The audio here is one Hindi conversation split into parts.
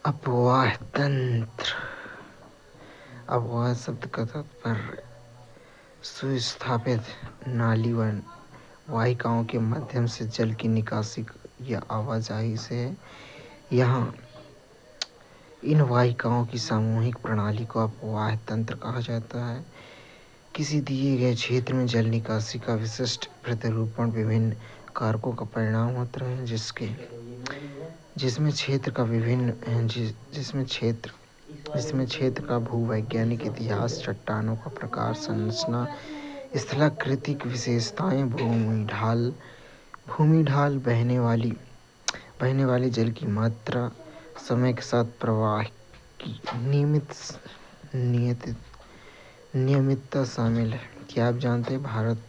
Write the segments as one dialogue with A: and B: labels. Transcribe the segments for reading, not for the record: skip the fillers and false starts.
A: अपवाह तंत्र। अपवाह शब्द का तात्पर्य सुस्थापित नाली व वाहिकाओं के माध्यम से जल की निकासी या आवाजाही से है। यहाँ इन वाहिकाओं की सामूहिक प्रणाली को अपवाह तंत्र कहा जाता है। किसी दिए गए क्षेत्र में जल निकासी का विशिष्ट प्रतिरूपण विभिन्न कारकों का परिणाम होता है, जिसमें क्षेत्र का भूवैज्ञानिक इतिहास, चट्टानों का प्रकार, संरचना, स्थलाकृतिक विशेषताएं, भूमि ढाल, बहने वाले जल की मात्रा, समय के साथ प्रवाह की नियमितता शामिल है। क्या आप जानते हैं भारत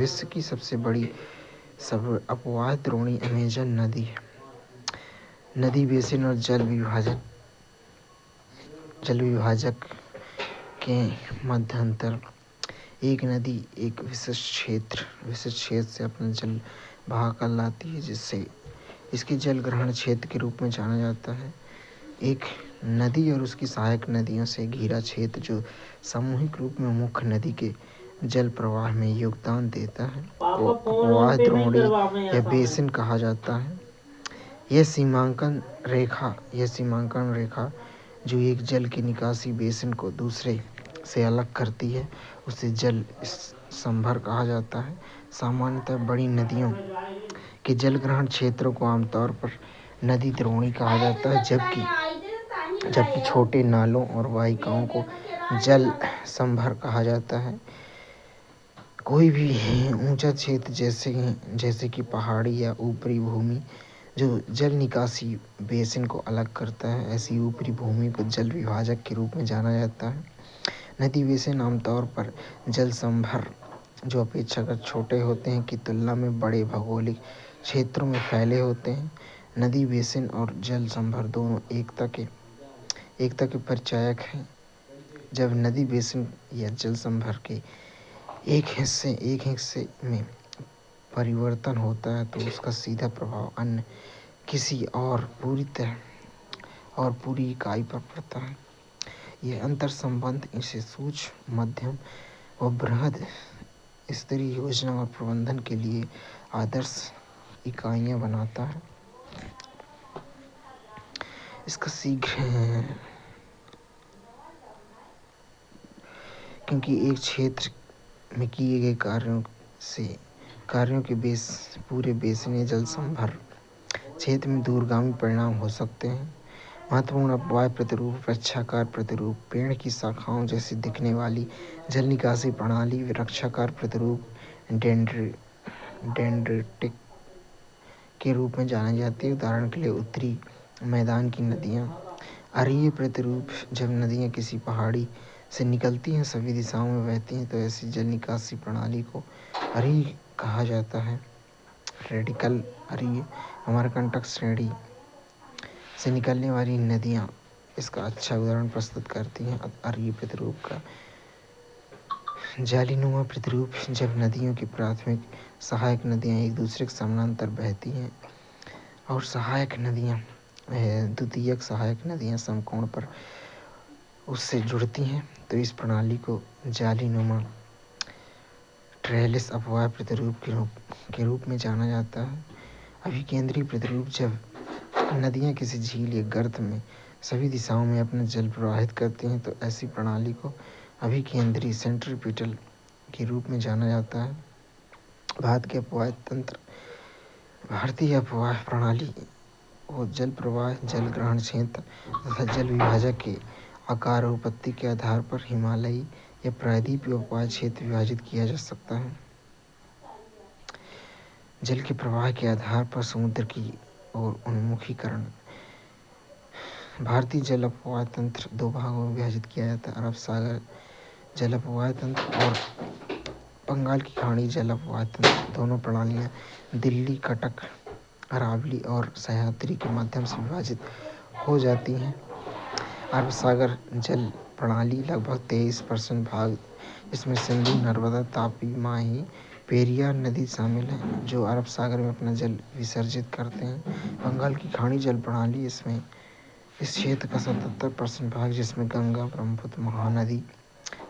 A: विश्व की सबसे बड़ी अपवाह द्रोणी अमेजन नदी है। नदी बेसिन और जल विभाजक के मध्यांतर एक नदी एक विशिष्ट क्षेत्र से अपना जल बहा कर लाती है, जिससे इसके जल ग्रहण क्षेत्र के रूप में जाना जाता है। एक नदी और उसकी सहायक नदियों से घिरा क्षेत्र जो सामूहिक रूप में मुख्य नदी के जल प्रवाह में योगदान देता है को अपवाह द्रोणी या बेसिन कहा जाता है। यह सीमांकन रेखा जो एक जल की निकासी बेसिन को दूसरे से अलग करती है, उसे जल संभर कहा जाता है। सामान्यतः बड़ी नदियों के जल ग्रहण क्षेत्रों को आमतौर पर नदी द्रोणी कहा जाता है, जबकि छोटे नालों और वाहिकाओं को जल संभर कहा जाता है। कोई भी ऊंचा क्षेत्र जैसे कि पहाड़ी या ऊपरी भूमि जो जल निकासी बेसिन को अलग करता है, ऐसी ऊपरी भूमि को जल विभाजक के रूप में जाना जाता है। नदी बेसिन आमतौर पर जल संभर जो अपेक्षाकृत छोटे होते हैं की तुलना में बड़े भौगोलिक क्षेत्रों में फैले होते हैं। नदी बेसिन और जल संभर दोनों एकता के परिचायक हैं। जब नदी बेसिन या जल संभर के एक हिस्से में परिवर्तन होता है तो उसका सीधा प्रभाव अन्य किसी और पूरी इकाई पर पड़ता है। यह अंतर संबंध इसे सूक्ष्म, मध्यम व बृहद स्तरीय योजना और प्रबंधन के लिए आदर्श इकाइयां बनाता है। इसका शीघ्र क्योंकि एक क्षेत्र में किए गए कार्यों के पूरे बेसिन या जल संभर क्षेत्र में दूरगामी परिणाम हो सकते हैं। महत्वपूर्ण अपवाह प्रतिरूप, वृक्षाकार प्रतिरूप, पेड़ की शाखाओं जैसी दिखने वाली जल निकासी प्रणाली, वृक्षाकार प्रतिरूप, डेंड्रिटिक के रूप में जानी जाती है। उदाहरण के लिए उत्तरी मैदान की नदियाँ। अरीय प्रतिरूप, जब नदियाँ किसी पहाड़ी से निकलती हैं, सभी दिशाओं में बहती हैं, तो ऐसी जल निकासी प्रणाली को अरीय कहा जाता है। रेडिकल अरीय, अमरकंटक श्रेणी से निकलने वाली नदियाँ इसका अच्छा उदाहरण प्रस्तुत करती हैं। अरीय प्रतिरूप का जालीनुमा प्रतिरूप, जब नदियों की प्राथमिक सहायक नदियाँ एक दूसरे के समानांतर बहती हैं और द्वितीयक सहायक नदियाँ समकोण पर उससे जुड़ती हैं, तो इस प्रणाली को जालीनुमा ट्रेलिस अपवाह प्रतिरूप के रूप में जाना जाता है। अभिकेंद्री प्रतिरूप, जब नदियाँ किसी झील या गर्त में सभी दिशाओं में अपना जल प्रवाहित करती हैं, तो ऐसी प्रणाली को अभिकेंद्री सेंट्रीपिटल के रूप में जाना जाता है। भारतीय अपवाह प्रणाली वो जल प्रवाह, जल ग्रहण क्षेत्र तथा जल विभाजक के आकार और उत्पत्ति के आधार पर हिमालयी या प्रायद्वीपीय अपवाह क्षेत्र विभाजित किया जा सकता है। जल के प्रवाह के आधार पर समुद्र की ओर उन्मुखीकरण। भारतीय जल अपवाह तंत्र दो भागों में विभाजित किया जाता है: अरब सागर जल अपवाह तंत्र और बंगाल की खाड़ी जल अपवाह तंत्र। दोनों प्रणालियाँ दिल्ली, कटक, अरावली और सह्याद्री के माध्यम से विभाजित हो जाती हैं। अरब सागर जल प्रणाली लगभग 23% भाग, इसमें सिंधु, नर्मदा, तापी, माही, पेरियार नदी शामिल हैं, जो अरब सागर में अपना जल विसर्जित करते हैं। बंगाल की खाड़ी जल प्रणाली, इसमें इस क्षेत्र का 77% भाग, जिसमें गंगा, ब्रह्मपुत्र, महानदी,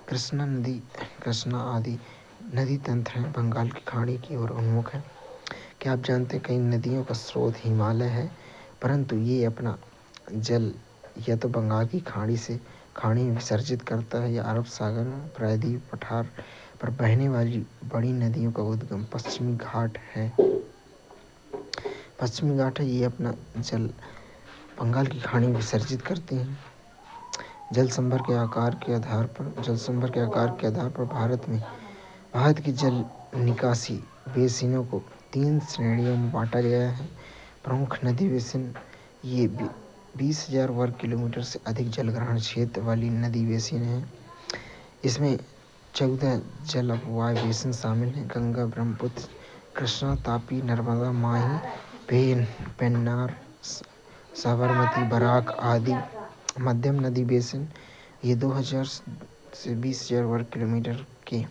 A: कृष्णा आदि नदी तंत्र हैं, बंगाल की खाड़ी की ओर उन्मुख है। क्या आप जानते हैं कई नदियों का स्रोत हिमालय है, परंतु ये अपना जल या तो बंगाल की खाड़ी में विसर्जित करता है या अरब सागर में प्रायद्वीप पठार पर बहने वाली बड़ी नदियों का उद्गम पश्चिमी घाट है। ये अपना जल बंगाल की खाड़ी में विसर्जित करती हैं। जल संभर के आकार के आधार पर भारत की जल निकासी बेसिनों को 3 श्रेणियों में बांटा गया है। प्रमुख नदी बेसिन, ये 20,000 वर्ग किलोमीटर से अधिक जलग्रहण क्षेत्र वाली नदी बेसिन हैं। इसमें 14 जल अपवाह बेसिन शामिल हैं: गंगा, ब्रह्मपुत्र, कृष्णा, तापी, नर्मदा, माही, पेन्नार, साबरमती, बराक आदि। मध्यम नदी बेसिन, ये 2,000 से 20,000 वर्ग किलोमीटर के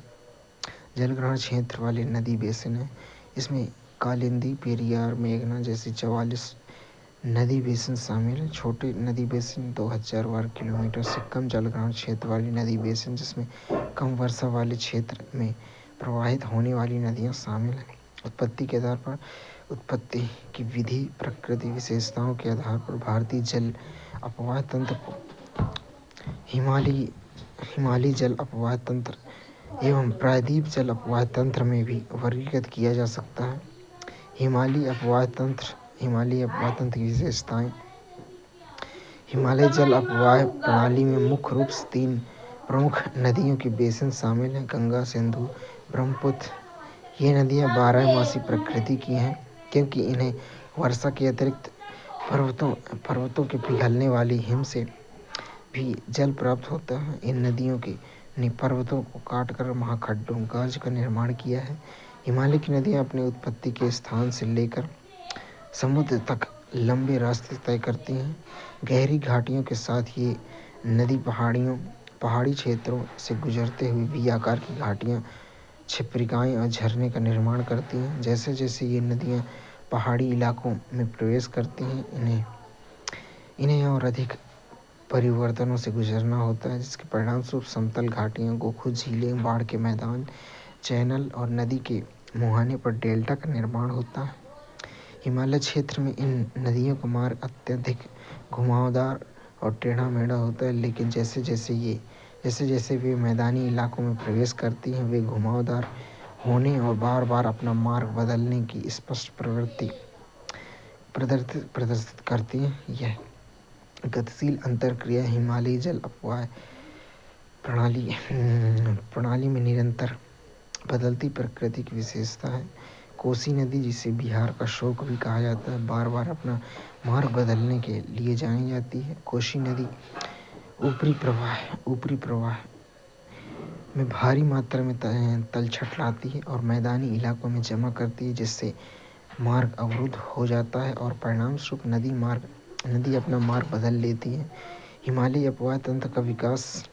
A: जलग्रहण क्षेत्र वाले नदी बेसिन है। इसमें कालिंदी, पेरियार, मेघना जैसी 44 नदी बेसिन शामिल हैं। छोटे नदी बेसिन, 2,000 वर्ग किलोमीटर से कम जलग्रहण क्षेत्र वाली नदी बेसिन, जिसमें कम वर्षा वाले क्षेत्र में प्रवाहित होने वाली नदियां शामिल हैं। उत्पत्ति की विधि, प्रकृति विशेषताओं के आधार पर भारतीय जल अपवाह तंत्र को हिमालयी जल अपवाह तंत्र एवं प्रायद्वीप जल अपवाह तंत्र में भी वर्गीकृत किया जा सकता है। हिमालयी अपवाह तंत्र की विशेषताएं। हिमालय जल अपवाह प्रणाली में मुख्य रूप से 3 प्रमुख नदियों के बेसिन शामिल हैं: गंगा, सिंधु, ब्रह्मपुत्र। ये नदियां 12मासी प्रकृति की हैं, क्योंकि इन्हें वर्षा के अतिरिक्त पर्वतों के पिघलने वाली हिम से भी जल प्राप्त होता है। इन नदियों ने पर्वतों को काटकर महाखड्डों गाज का निर्माण किया है। हिमालय की नदियां अपनी उत्पत्ति के स्थान से लेकर समुद्र तक लंबे रास्ते तय करती हैं। गहरी घाटियों के साथ ये नदी पहाड़ी क्षेत्रों से गुजरते हुए वी आकार की घाटियां, छिप्रिकाएं और झरने का निर्माण करती हैं। जैसे जैसे ये नदियां पहाड़ी इलाकों में प्रवेश करती हैं, इन्हें और अधिक परिवर्तनों से गुजरना होता है, जिसके परिणामस्वरूप समतल घाटियां, गोखू झीलें, बाढ़ के मैदान, चैनल और नदी के मुहाने पर डेल्टा का निर्माण होता है। हिमालय क्षेत्र में इन नदियों का मार्ग अत्यधिक घुमावदार और टेढ़ा-मेढ़ा होता है, लेकिन जैसे जैसे वे मैदानी इलाकों में प्रवेश करती हैं, वे घुमावदार होने और बार बार अपना मार्ग बदलने की स्पष्ट प्रवृत्ति प्रदर्शित करती हैं। यह गतिशील अंतरक्रिया हिमालयी जल अपवाह प्रणाली में निरंतर बदलती प्रकृति की विशेषता है। कोसी नदी, जिसे बिहार का शोक भी कहा जाता है, बार बार अपना मार्ग बदलने के लिए जानी जाती है। कोसी नदी ऊपरी प्रवाह में भारी मात्रा में तलछट लाती है और मैदानी इलाकों में जमा करती है, जिससे मार्ग अवरुद्ध हो जाता है और परिणामस्वरूप नदी अपना मार्ग बदल लेती है। हिमालयी अपवाह तंत्र का विकास,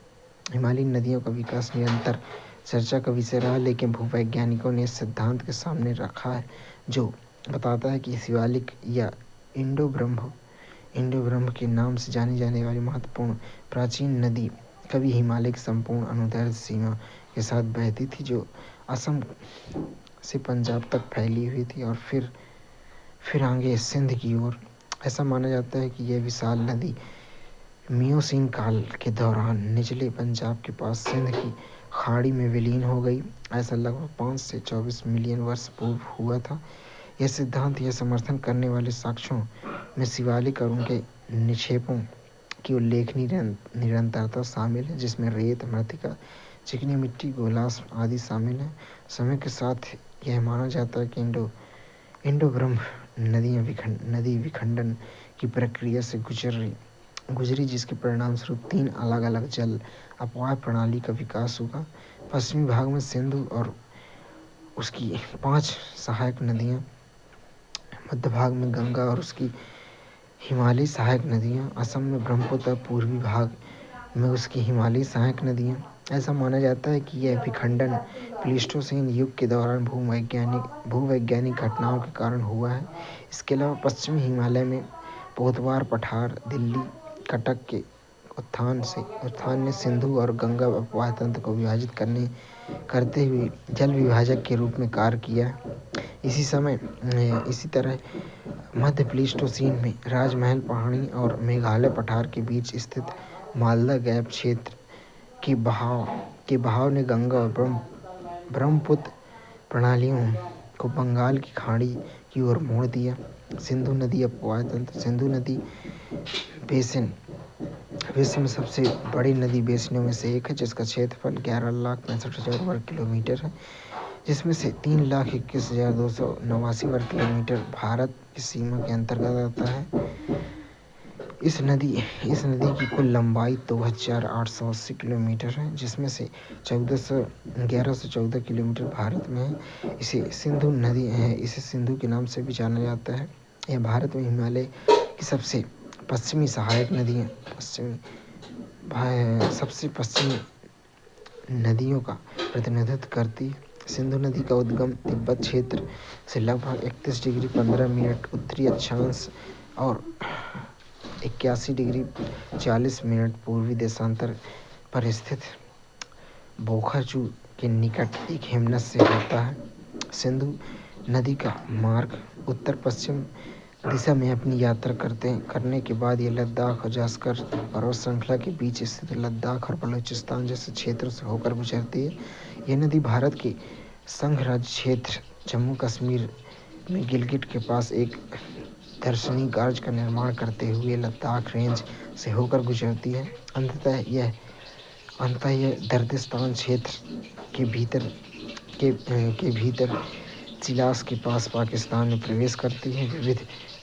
A: हिमालयी नदियों का विकास निरंतर चर्चा का विषय रहा, लेकिन भूवैज्ञानिकों ने इस सिद्धांत के सामने रखा है जो बताता है कि शिवालिक या इंडो ब्रह्म के नाम से जानी जाने वाली महत्वपूर्ण प्राचीन नदी कभी हिमालय की संपूर्ण अनुदैर्ध्य सीमा के साथ बहती थी, जो असम से पंजाब तक फैली हुई थी और फिर आगे सिंध की ओर। ऐसा माना जाता है कि यह विशाल नदी मियोसीन काल के दौरान निचले पंजाब के पास सिंध की खाड़ी में विलीन हो गई। ऐसा लगभग 5 से 24 मिलियन वर्ष पूर्व हुआ था। यह सिद्धांत यह समर्थन करने वाले साक्ष्यों में शिवालिक और उनके निक्षेपों की उल्लेखनीय निरंतरता शामिल है, जिसमें रेत, मृत्तिका, चिकनी मिट्टी, गोलास आदि शामिल हैं। समय के साथ यह माना जाता है कि इंडो ब्रह्म नदी विखंडन की प्रक्रिया से गुजरी, जिसके परिणामस्वरूप 3 अलग अलग जल अपवाह प्रणाली का विकास हुआ। पश्चिमी भाग में सिंधु और उसकी 5 सहायक नदियां, मध्य भाग में गंगा और उसकी हिमालयी सहायक नदियां, असम में ब्रह्मपुत्र, पूर्वी भाग में उसकी हिमालयी सहायक नदियां। ऐसा माना जाता है कि यह विखंडन प्लीस्टोसीन युग के दौरान भूवैज्ञानिक घटनाओं के कारण हुआ है। इसके अलावा पश्चिमी हिमालय में पोतवार पठार, दिल्ली कटक के उत्थान ने सिंधु और गंगा अपवाह तंत्र को विभाजित करते हुए जल विभाजक के रूप में कार्य किया। इसी तरह मध्य प्लीस्टोसीन में राजमहल पहाड़ी और मेघालय पठार के बीच स्थित मालदा गैप क्षेत्र के बहाव ने गंगा और ब्रह्मपुत्र प्रणालियों को बंगाल की खाड़ी की ओर मोड़ दिया। सिंधु नदी अपवाह तंत्र। सिंधु नदी बेसिन विश्व में सबसे बड़ी नदी बेसिनों में से एक है, जिसका क्षेत्रफल 11,65,000 वर्ग किलोमीटर है, जिसमें से 3,21,289 वर्ग किलोमीटर भारत की सीमा के अंतर्गत आता है। इस नदी की कुल लंबाई 2,880 किलोमीटर है, जिसमें से 1,114 किलोमीटर भारत में है। इसे सिंधु के नाम से भी जाना जाता है। यह भारत में हिमालय की सबसे पश्चिमी सहायक नदियों का प्रतिनिधित्व करती है। सिंधु नदी का उद्गम तिब्बत क्षेत्र से लगभग 31 डिग्री 15 मिनट उत्तरी अक्षांश और 81 डिग्री 40 मिनट पूर्वी देशांतर पर स्थित बोखाजू के निकट एक हिमनद से होता है। सिंधु नदी का मार्ग उत्तर पश्चिम दिशा में अपनी यात्रा करने के बाद ये लद्दाख और जास्कर पर्वत श्रृंखला के बीच स्थित लद्दाख और बलूचिस्तान जैसे क्षेत्रों से होकर गुजरती है। यह नदी भारत के संघ राज्य क्षेत्र जम्मू कश्मीर में गिलगिट के पास एक दर्शनीय गार्ज का निर्माण करते हुए लद्दाख रेंज से होकर गुजरती है। अंततः यह दर्दिस्तान क्षेत्र के भीतर चिलास के पास पाकिस्तान में प्रवेश करती है। विविध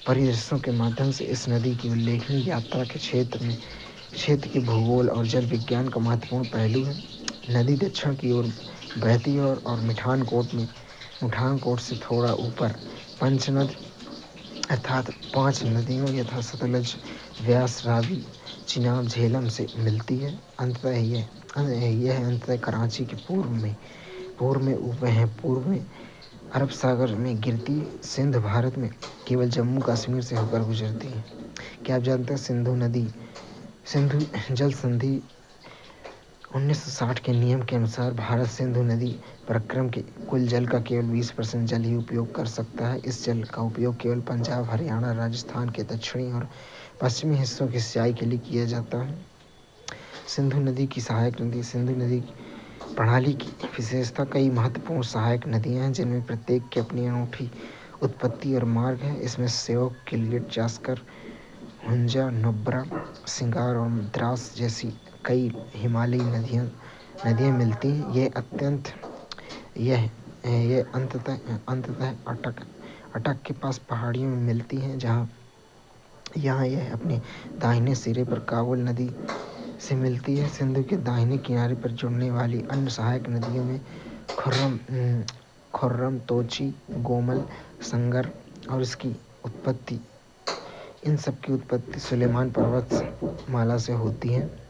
A: परिदृश्यों के माध्यम से इस नदी की उल्लेखनीय यात्रा के क्षेत्र के भूगोल और जल विज्ञान का महत्वपूर्ण पहलू है। नदी दक्षिण की ओर बहती है और मिठानकोट से थोड़ा ऊपर पंचनद अर्थात 5 नदियों यथा सतलज, व्यास, रावी, चिनाब, झेलम से मिलती है। अंततः कराची के पूर्व में अरब सागर में गिरती सिंध भारत में केवल जम्मू कश्मीर से होकर गुजरती है। क्या आप जानते हैं सिंधु जल संधि 1960 के नियम के अनुसार भारत सिंधु नदी परिक्रम के कुल जल का केवल 20% जल ही उपयोग कर सकता है। इस जल का उपयोग केवल पंजाब, हरियाणा, राजस्थान के दक्षिणी और पश्चिमी हिस्सों की सिंचाई के लिए किया जाता है। सिंधु नदी की सहायक नदी। सिंधु नदी प्रणाली की विशेषता कई महत्वपूर्ण सहायक नदियां हैं, जिनमें प्रत्येक की अपनी अनूठी उत्पत्ति और मार्ग है। इसमें श्योक, गिलगिट, जास्कर, हुंजा, नुब्रा, सिंगार और द्रास जैसी कई हिमालयी नदियां मिलती हैं। ये अंततः अटक के पास पहाड़ियों में मिलती हैं, यहाँ यह अपने दाहिने सिरे पर काबुल नदी से मिलती है। सिंधु के दाहिने किनारे पर जुड़ने वाली अन्य सहायक नदियों में खुर्रम, तोची, गोमल, संगर और इन सब की उत्पत्ति सुलेमान पर्वतमाला से होती है।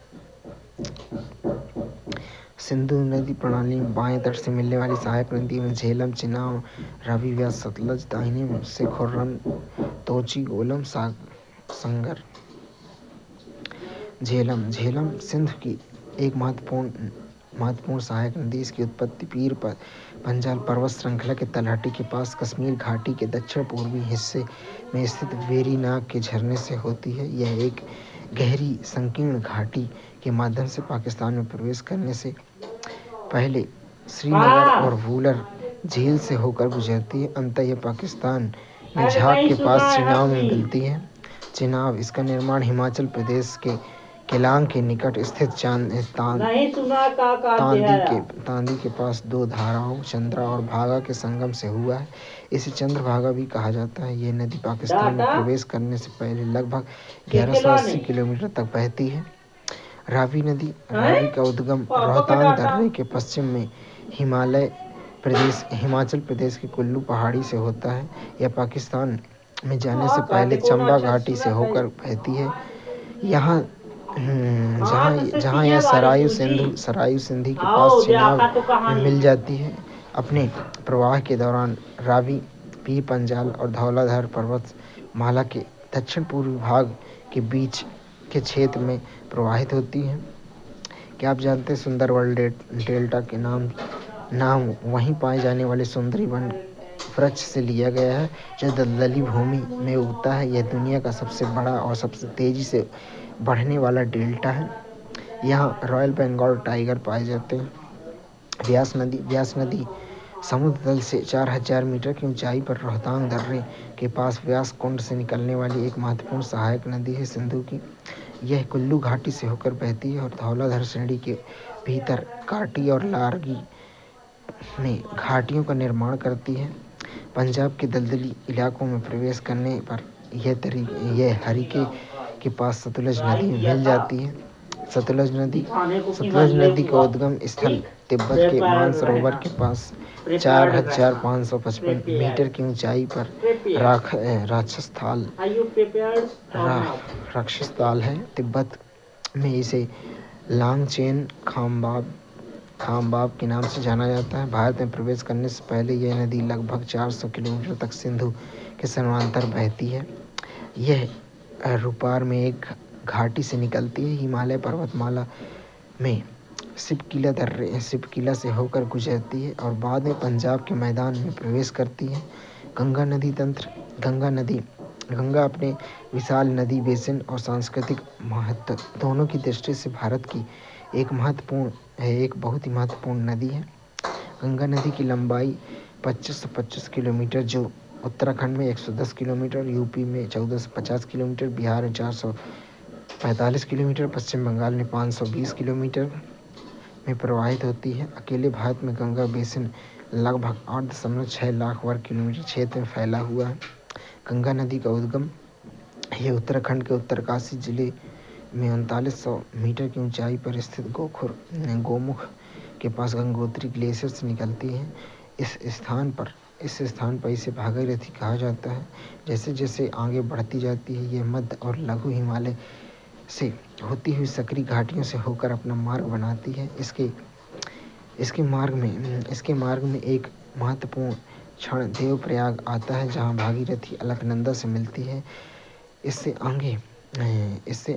A: सिंधु नदी प्रणाली में बाएं तट से मिलने वाली सहायक नदियों में झेलम, चिनाब, रावी, व्यास, सतलज, दाहिने से खुर्रम, तोची, गोमल, संगर। झेलम सिंध की एक महत्वपूर्ण सहायक नदी। इसकी उत्पत्ति पीर पंजाल पर्वत श्रृंखला के तलहटी के पास कश्मीर घाटी के दक्षिण पूर्वी हिस्से में स्थित वेरीनाग के झरने से होती है। यह एक गहरी संकीर्ण घाटी के माध्यम से पाकिस्तान में प्रवेश करने से पहले श्रीनगर और वूलर झील से होकर गुजरती है। अंततः यह पाकिस्तान में झाक के पास चिनाब में मिलती है। चिनाब, इसका निर्माण हिमाचल प्रदेश के केलांग के निकट स्थित तांदी के पास 2 धाराओं चंद्रा और भागा के संगम से हुआ है। इसे चंद्रभागा भी कहा जाता है। यह नदी पाकिस्तान में प्रवेश करने से पहले लगभग 1180 किलोमीटर तक बहती है। रावी नदी का उद्गम रोहतांग दर्रे के पश्चिम में हिमाचल प्रदेश के कुल्लू पहाड़ी से होता है। यह पाकिस्तान में जाने से पहले चंबा घाटी से होकर बहती है। जहाँ यह सरायू सिंधी के पास चिनाब में मिल जाती है। अपने प्रवाह के दौरान रावी पीर पंजाल और धौलाधार पर्वतमाला के दक्षिण पूर्वी भाग के बीच के क्षेत्र में प्रवाहित होती है। क्या आप जानते हैं सुंदरबन डेल्टा के नाम वहीं पाए जाने वाले सुंदरी वन वृक्ष से लिया गया है जो दलदली भूमि में उगता है। यह दुनिया का सबसे बड़ा और सबसे तेजी से बढ़ने वाला डेल्टा है। यहाँ रॉयल बंगाल टाइगर पाए जाते हैं। व्यास नदी समुद्र तल से 4000 मीटर की ऊंचाई पर रोहतांग दर्रे के पास व्यास कुंड से निकलने वाली एक महत्वपूर्ण सहायक नदी है सिंधु की। यह कुल्लू घाटी से होकर बहती है और धौलाधर श्रेणी के भीतर काटी और लारगी में घाटियों का निर्माण करती है। पंजाब के दलदली इलाकों में प्रवेश करने पर यह हरिके के पास सतलुज नदी में मिल जाती है। सतलुज नदी का उद्गम स्थल तिब्बत के मानसरोवर के पास 4555 मीटर की ऊंचाई पर राक्षसताल है। तिब्बत में इसे लांगचेन खामबाब के नाम से जाना जाता है। भारत में प्रवेश करने से पहले यह नदी लगभग 400 किलोमीटर तक सिंधु के समानांतर बहती है। यह रूपार में एक घाटी से निकलती है, हिमालय पर्वतमाला में सिपकिला से होकर गुजरती है और बाद में पंजाब के मैदान में प्रवेश करती है। गंगा नदी तंत्र गंगा अपने विशाल नदी बेसिन और सांस्कृतिक महत्व दोनों की दृष्टि से भारत की एक बहुत ही महत्वपूर्ण नदी है। गंगा नदी की लंबाई 2525 किलोमीटर जो उत्तराखंड में 110 किलोमीटर, यूपी में 1450 किलोमीटर, बिहार में 445 किलोमीटर, पश्चिम बंगाल में 520 किलोमीटर में प्रवाहित होती है। अकेले भारत में गंगा बेसिन लगभग 8.6 लाख वर्ग किलोमीटर क्षेत्र में फैला हुआ है। गंगा नदी का उद्गम यह उत्तराखंड के उत्तरकाशी जिले में 3900 मीटर की ऊंचाई पर स्थित गोमुख के पास गंगोत्री ग्लेशियर से निकलती है। इस स्थान पर इसे भागीरथी कहा जाता है। जैसे जैसे आगे बढ़ती जाती है यह मध्य और लघु हिमालय से होती हुई सकरी घाटियों से होकर अपना मार्ग बनाती है। इसके मार्ग में एक महत्वपूर्ण क्षण देवप्रयाग आता है जहाँ भागीरथी अलकनंदा से मिलती है। इससे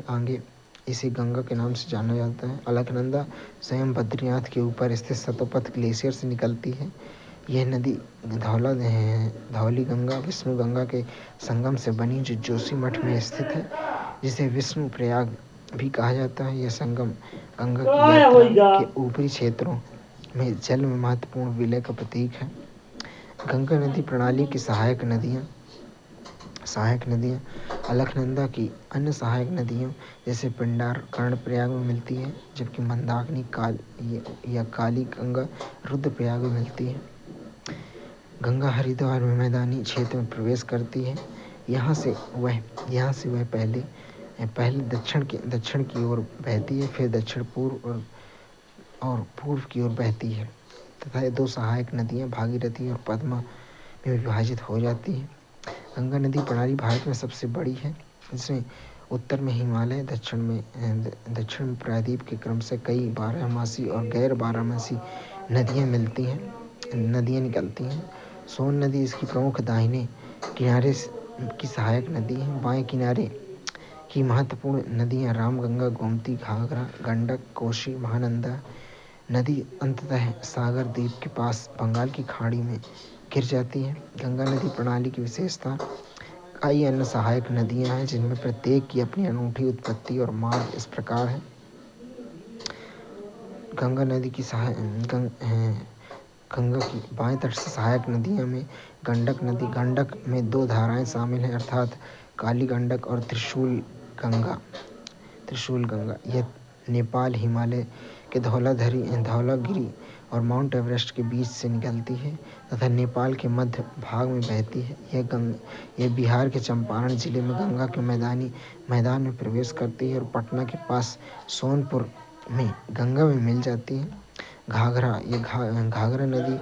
A: आगे इसे गंगा के नाम से जाना जाता है। अलकनंदा स्वयं बद्रीनाथ के ऊपर स्थित सतोपथ ग्लेशियर से निकलती है। यह नदी धौली गंगा विष्णु गंगा के संगम से बनी जो जोशीमठ में स्थित है, जिसे विष्णु प्रयाग भी कहा जाता है। यह संगम गंगा की यात्रा के ऊपरी क्षेत्रों में जल में महत्वपूर्ण विलय का प्रतीक है। गंगा नदी प्रणाली की सहायक नदियाँ अलकनंदा की अन्य सहायक नदियों जैसे पिंडार कर्णप्रयाग में मिलती है, जबकि मंदाकिनी काली गंगा रुद्रप्रयाग में मिलती है। गंगा हरिद्वार में मैदानी क्षेत्र में प्रवेश करती है। यहाँ से वह पहले दक्षिण की ओर बहती है, फिर दक्षिण पूर्व और पूर्व की ओर बहती है तथा ये दो सहायक नदियाँ भागीरथी और पद्मा में विभाजित हो जाती हैं। गंगा नदी प्रणाली भारत में सबसे बड़ी है, जिसमें उत्तर में हिमालय, दक्षिण में प्रायद्वीप के क्रम से कई बारहमासी और गैर बारहमासी नदियाँ निकलती हैं। सोन नदी इसकी प्रमुख दाहिने किनारे की सहायक नदी है। बाएं किनारे की महत्वपूर्ण नदियाँ रामगंगा, गोमती, घाघरा, गंडक, कोसी, महानंदा नदी अंततः सागर द्वीप के पास बंगाल की खाड़ी में गिर जाती है। गंगा नदी प्रणाली की विशेषता कई अन्य सहायक नदियाँ हैं, जिनमें प्रत्येक की अपनी अनूठी उत्पत्ति और मार्ग इस प्रकार है। गंगा की बाएं तट से सहायक नदियों में गंडक में दो धाराएं शामिल हैं, अर्थात काली गंडक और त्रिशूल गंगा। यह नेपाल हिमालय के धौलागिरी और माउंट एवरेस्ट के बीच से निकलती है तथा नेपाल के मध्य भाग में बहती है। यह बिहार के चंपारण जिले में गंगा के मैदान में प्रवेश करती है और पटना के पास सोनपुर में गंगा में मिल जाती है। घाघरा नदी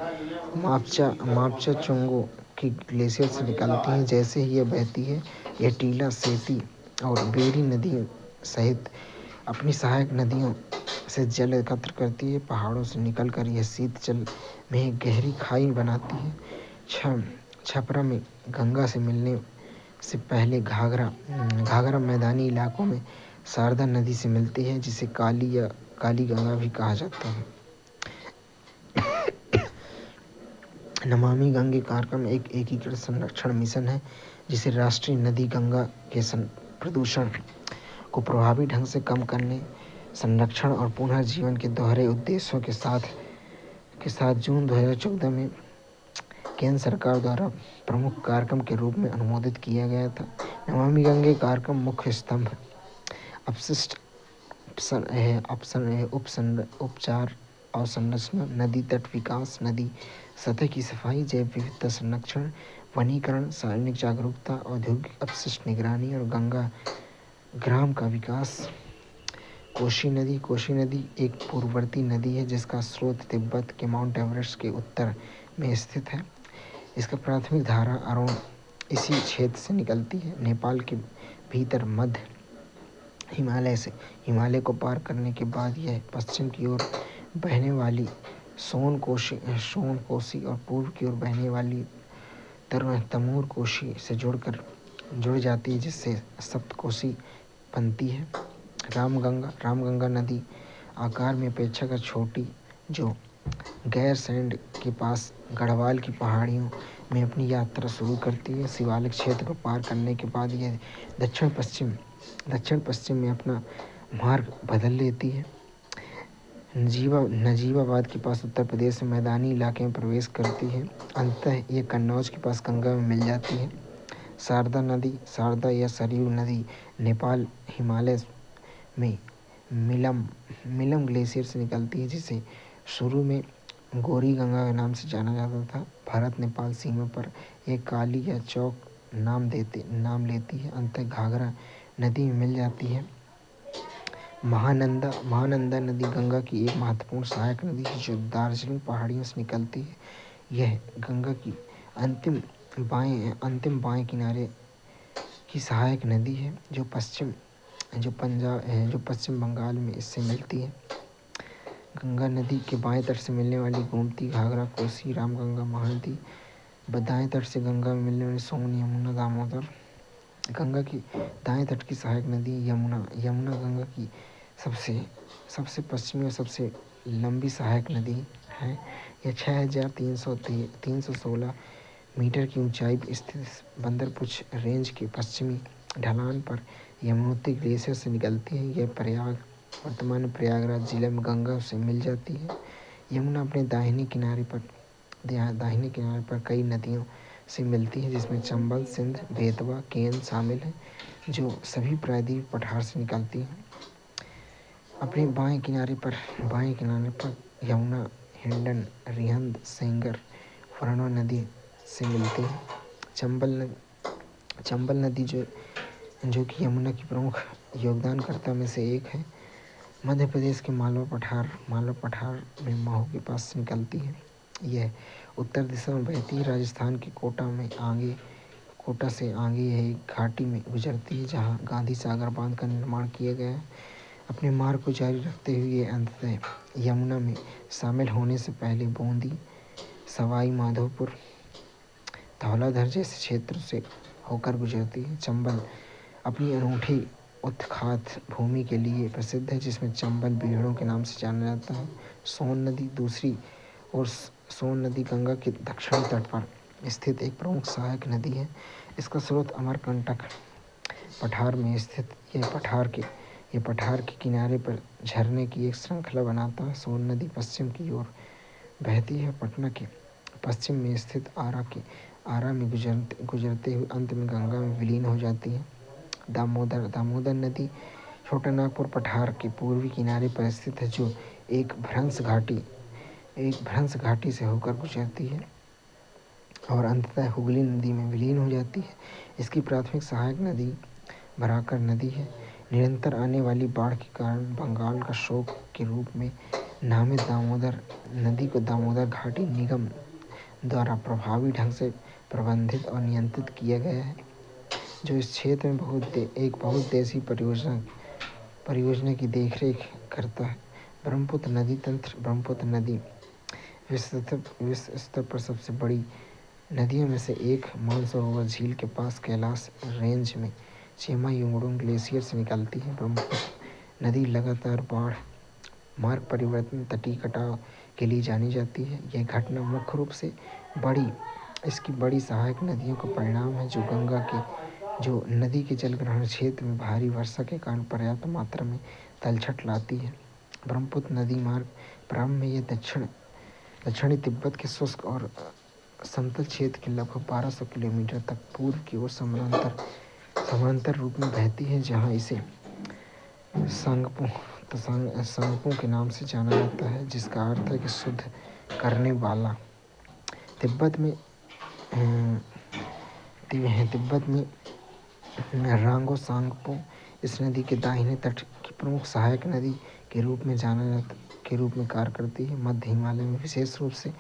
A: मापचा चुंगो की ग्लेशियर से निकलती है। जैसे ही यह बहती है यह टीला, सेती और बेरी नदियों सहित अपनी सहायक नदियों से जल एकत्र करती है। पहाड़ों से निकलकर यह शीत जल में एक गहरी खाई बनाती है। छपरा में गंगा से मिलने से पहले घाघरा मैदानी इलाकों में शारदा नदी से मिलती है, जिसे काली या काली गंगा भी कहा जाता है। नमामि गंगे कार्यक्रम एक एकीकृत संरक्षण मिशन है, जिसे राष्ट्रीय नदी गंगा के प्रदूषण को प्रभावी ढंग से कम करने, संरक्षण और पुनर्जीवन के दोहरे उद्देश्यों के साथ जून 2014 में केंद्र सरकार द्वारा प्रमुख कार्यक्रम के रूप में अनुमोदित किया गया था। नमामि गंगे कार्यक्रम मुख्य स्तंभ अपशिष्ट उपचार अवसंरचना, नदी तट विकास, नदी सतह की सफाई, जैव विविधता संरक्षण, वनीकरण, सार्वजनिक जागरूकता, औद्योगिक अपशिष्ट निगरानी और गंगा ग्राम का विकास। कोसी नदी एक पूर्ववर्ती नदी है, जिसका स्रोत तिब्बत के माउंट एवरेस्ट के उत्तर में स्थित है। इसका प्राथमिक धारा अरुण इसी क्षेत्र से निकलती है। नेपाल के भीतर मध्य हिमालय को पार करने के बाद यह पश्चिम की ओर बहने वाली सोन कोसी और पूर्व की ओर बहने वाली तमूर कोसी से जुड़ जाती है, जिससे सप्तकोसी बनती है। रामगंगा नदी आकार में अपेक्षाकृत छोटी, जो गैरसैंड के पास गढ़वाल की पहाड़ियों में अपनी यात्रा शुरू करती है। शिवालिक क्षेत्र को पार करने के बाद यह दक्षिण पश्चिम में अपना मार्ग बदल लेती है। नजीबाबाद के पास उत्तर प्रदेश में मैदानी इलाके में प्रवेश करती है। अंततः ये कन्नौज के पास गंगा में मिल जाती है। शारदा या सरयू नदी नेपाल हिमालय में मिलम ग्लेशियर से निकलती है, जिसे शुरू में गोरी गंगा के नाम से जाना जाता था। भारत नेपाल सीमा पर एक काली या चौक नाम लेती है। अंततः घाघरा नदी में मिल जाती है। महानंदा नदी गंगा की एक महत्वपूर्ण सहायक नदी है, जो दार्जिलिंग पहाड़ियों से निकलती है। यह गंगा की अंतिम बाएं किनारे की सहायक नदी है, जो पश्चिम बंगाल में इससे मिलती है। गंगा नदी के बाएं तट से मिलने वाली गोमती, घाघरा, कोसी, रामगंगा, महानदी, दाएं तट से गंगा में मिलने वाली सोन, यमुना, दामोदर। गंगा की दाएं तट की सहायक नदी यमुना गंगा की सबसे पश्चिमी और सबसे लंबी सहायक नदी है। यह 6316 मीटर की ऊंचाई पर स्थित बंदरपुछ रेंज के पश्चिमी ढलान पर यमुनोत्री ग्लेशियर से निकलती है। यह वर्तमान प्रयागराज जिले में गंगा से मिल जाती है। यमुना अपने दाहिने किनारे पर कई नदियों से मिलती है, जिसमें चंबल, सिंध, बेतवा, केन शामिल हैं, जो सभी प्रायद्वीप पठार से निकलती हैं। अपने बाएं किनारे पर यमुना हिंडन, रिहंद, सेंगर, वरुणा नदी से मिलती है। चंबल नदी जो कि यमुना की प्रमुख योगदानकर्ता में से एक है, मध्य प्रदेश के मालवा पठार में महू के पास से निकलती है। यह उत्तर दिशा में बहती है। राजस्थान के कोटा से आगे यह एक घाटी में गुजरती है, जहां गांधी सागर बांध का निर्माण किया गया है। अपने मार्ग को जारी रखते हुए ये अंततः यमुना में शामिल होने से पहले बूंदी, सवाई माधोपुर, धौलाधर जैसे क्षेत्रों से होकर गुजरती है। चंबल अपनी अनूठी उत्खात भूमि के लिए प्रसिद्ध है, जिसमें चंबल बीहड़ों के नाम से जाना जाता है। सोन नदी दूसरी ओर सोन नदी गंगा के दक्षिणी तट पर स्थित एक प्रमुख सहायक नदी है। इसका स्रोत अमरकंटक पठार में स्थित यह पठार के किनारे पर झरने की एक श्रृंखला बनाता है। सोन नदी पश्चिम की ओर बहती है, पटना के पश्चिम में स्थित आरा में गुजरते हुए अंत में गंगा में विलीन हो जाती है। दामोदर नदी छोटानागपुर पठार के पूर्वी किनारे पर स्थित है, जो एक भ्रंश घाटी से होकर गुजरती है और अंततः हुगली नदी में विलीन हो जाती है। इसकी प्राथमिक सहायक नदी बराकर नदी है। निरंतर आने वाली बाढ़ के कारण बंगाल का शोक के रूप में नामित दामोदर नदी को दामोदर घाटी निगम द्वारा प्रभावी ढंग से प्रबंधित और नियंत्रित किया गया है, जो इस क्षेत्र में बहुउद्देशीय परियोजना की देखरेख करता है। ब्रह्मपुत्र नदी तंत्र ब्रह्मपुत्र नदी विश्व स्तर पर सबसे बड़ी नदियों में से एक मानसरोवर झील के पास कैलाश रेंज में चेमा युंगडोंग ग्लेशियर से निकलती है। ब्रह्मपुत्र नदी लगातार बाढ़, मार्ग परिवर्तन, तटीय कटाव के लिए जानी जाती है। यह घटना मुख्य रूप से इसकी बड़ी सहायक नदियों का परिणाम है, जो नदी के जलग्रहण क्षेत्र में भारी वर्षा के कारण पर्याप्त मात्रा में तलछट लाती है। ब्रह्मपुत्र नदी मार्ग प्रारंभ में यह दक्षिणी तिब्बत के शुष्क और समतल क्षेत्र के लगभग 1200 किलोमीटर तक पूर्व की ओर समानांतर रूप में बहती है, जहाँ इसे सांगपो के नाम से जाना जाता है, जिसका अर्थ है कि शुद्ध करने वाला। तिब्बत में रांगो सांगपो इस नदी के दाहिने तट की प्रमुख सहायक नदी के रूप में कार्य करती है। मध्य हिमालय में विशेष रूप से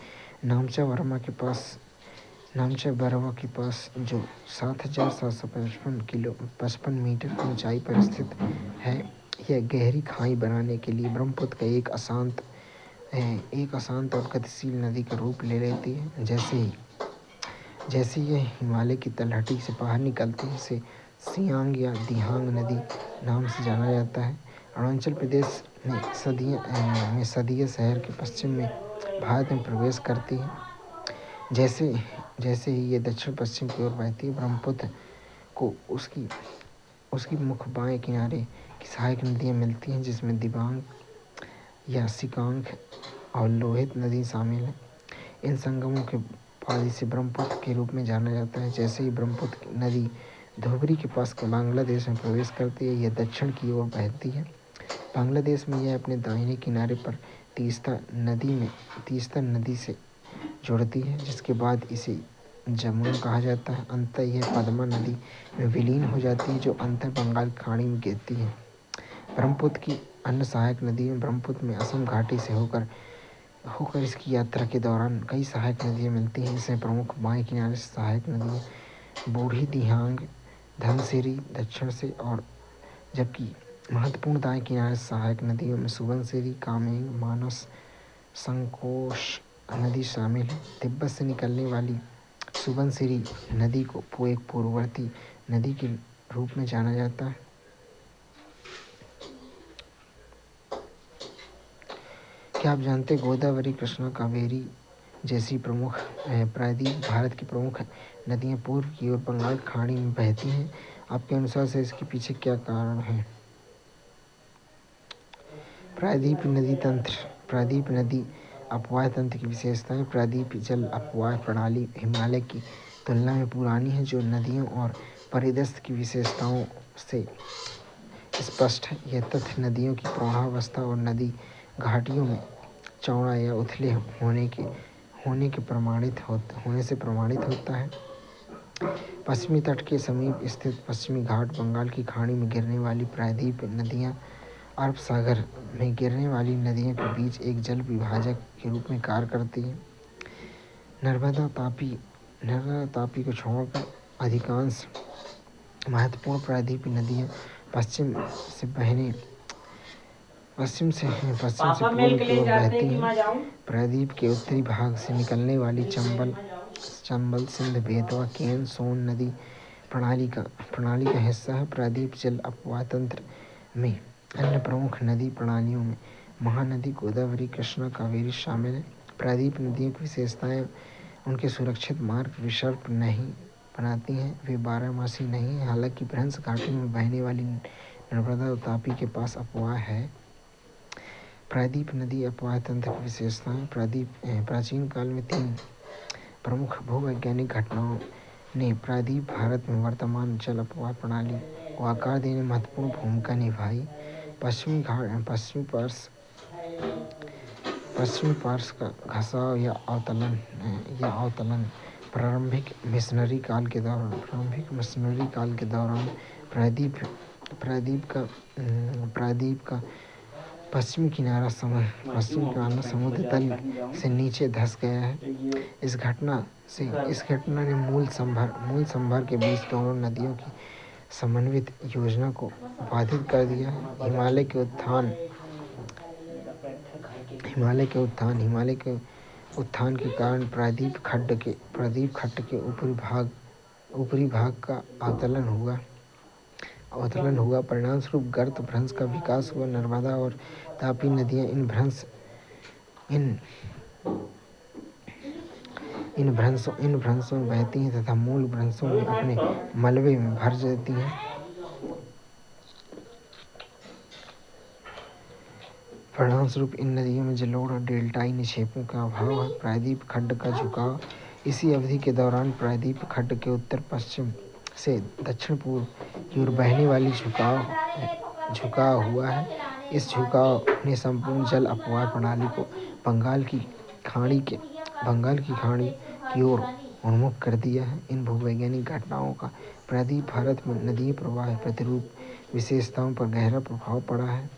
A: नामचा बरवा के पास जो 7,755 मीटर की ऊंचाई पर स्थित है, यह गहरी खाई बनाने के लिए ब्रह्मपुत्र का एक अशांत और गतिशील नदी का रूप ले लेती है। जैसे यह हिमालय की तलहटी से बाहर निकलती है, इसे सियांग या दिहांग नदी नाम से जाना जाता है। अरुणाचल प्रदेश में सदिया शहर के पश्चिम में भारत में प्रवेश करती है। जैसे ही ये दक्षिण पश्चिम की ओर बहती है, ब्रह्मपुत्र को उसकी मुख्य बाएं किनारे की सहायक नदियाँ मिलती हैं, जिसमें दिबांग या सिकांग और लोहित नदी शामिल हैं। इन संगमों के बाद इसे ब्रह्मपुत्र के रूप में जाना जाता है। जैसे ही ब्रह्मपुत्र नदी धोबरी के पास बांग्लादेश में प्रवेश करती है, यह दक्षिण की ओर बहती है। बांग्लादेश में यह अपने दाहिने किनारे पर तीस्ता नदी से जुड़ती है, जिसके बाद इसे जमुना कहा जाता है। अंततः यह पद्मा नदी में विलीन हो जाती है, जो अंतर बंगाल की खाड़ी में गिरती है। ब्रह्मपुत्र की अन्य सहायक नदियों ब्रह्मपुत्र में असम घाटी से होकर इसकी यात्रा के दौरान कई सहायक नदियाँ मिलती हैं। इसमें प्रमुख बाएं किनारे से सहायक नदियाँ बूढ़ी दिहांग, धनसिरी दक्षिण से, और जबकि महत्वपूर्ण दाएं किनारे से सहायक नदियों में सुबनसिरी, कामेंग, मानस, संकोश नदी शामिल है। तिब्बत से निकलने वाली सुबनसिरी नदी को एक पूर्ववर्ती नदी के रूप में जाना जाता है। क्या आप जानते हैं गोदावरी, कृष्णा, कावेरी जैसी प्रमुख प्रायद्वीप भारत की प्रमुख नदियाँ पूर्व की ओर बंगाल की खाड़ी में बहती हैं? आपके अनुसार से इसके पीछे क्या कारण है? प्रायद्वीप नदी अपवाह तंत्र की विशेषताएं। प्रायद्वीप जल अपवाह प्रणाली हिमालय की तुलना में पुरानी है, जो नदियों और परिदृश्य की विशेषताओं से स्पष्ट है। यह तथ्य नदियों की प्रवाहावस्था और नदी घाटियों में चौड़ा या उथले होने से प्रमाणित होता है। पश्चिमी तट के समीप स्थित पश्चिमी घाट बंगाल की खाड़ी में गिरने वाली प्रायद्वीप नदियाँ अरब सागर में गिरने वाली नदियों के बीच एक जल विभाजक के रूप में कार्य करती हैं। नर्मदा तापी को छोड़कर अधिकांश महत्वपूर्ण प्रायद्वीप नदियाँ पश्चिम से पूर्व की ओर बहती हैं। प्रायद्वीप के उत्तरी भाग से निकलने वाली चंबल, सिंध, बेतवा, केन, सोन नदी प्रणाली का हिस्सा है। प्रायद्वीप जल अपवाह तंत्र में अन्य प्रमुख नदी प्रणालियों में महानदी गोदावरी, कृष्णा, कावेरी शामिल हैं। प्रायद्वीप नदियों की विशेषताएं उनके सुरक्षित मार्ग विकल्प नहीं बनाती हैं। वे बारहमासी नहीं हैं। हालांकि भ्रंश घाटी में बहने वाली नर्मदा और तापी के पास अपवाह है। प्रायद्वीप नदी अपवाह तंत्र की विशेषताएं। प्राचीन काल में 3 प्रमुख भूवैज्ञानिक घटनाओं ने प्रायद्वीप भारत में वर्तमान जल अपवाह प्रणाली को आकार देने में महत्वपूर्ण भूमिका निभाई। पश्चिमी पार्श्व का घसाव या अवतलन प्रारंभिक मिशनरी काल के दौरान प्रायद्वीप का पश्चिमी किनारा समुद्र तल से नीचे धंस गया है। इस घटना ने मूल संभर के बीच दोनों नदियों की समन्वित योजना को बाधित कर दिया है। हिमालय के उत्थान के कारण प्रायद्वीप खड्ड के ऊपरी भाग का अवतरण हुआ। अवतरण हुआ। परिणाम स्वरूप गर्त भ्रंश का विकास हुआ। नर्मदा और तापी नदियां इन भ्रंशों में बहती हैं तथा मूल भ्रंशों में अपने मलबे में भर जाती हैं। परिणाम स्वरूप इन नदियों में जलोढ़ और डेल्टाई निक्षेपों का अभाव है। प्रायद्वीप खंड का झुकाव इसी अवधि के दौरान प्रायद्वीप खंड के उत्तर पश्चिम से दक्षिण पूर्व की ओर बहने वाली झुकाव हुआ है। इस झुकाव ने संपूर्ण जल अपवाह प्रणाली को बंगाल की खाड़ी की ओर उन्मुख कर दिया है। इन भूवैज्ञानिक घटनाओं का प्रायद्वीप भारत में नदीय प्रवाह प्रतिरूप विशेषताओं पर गहरा प्रभाव पड़ा है।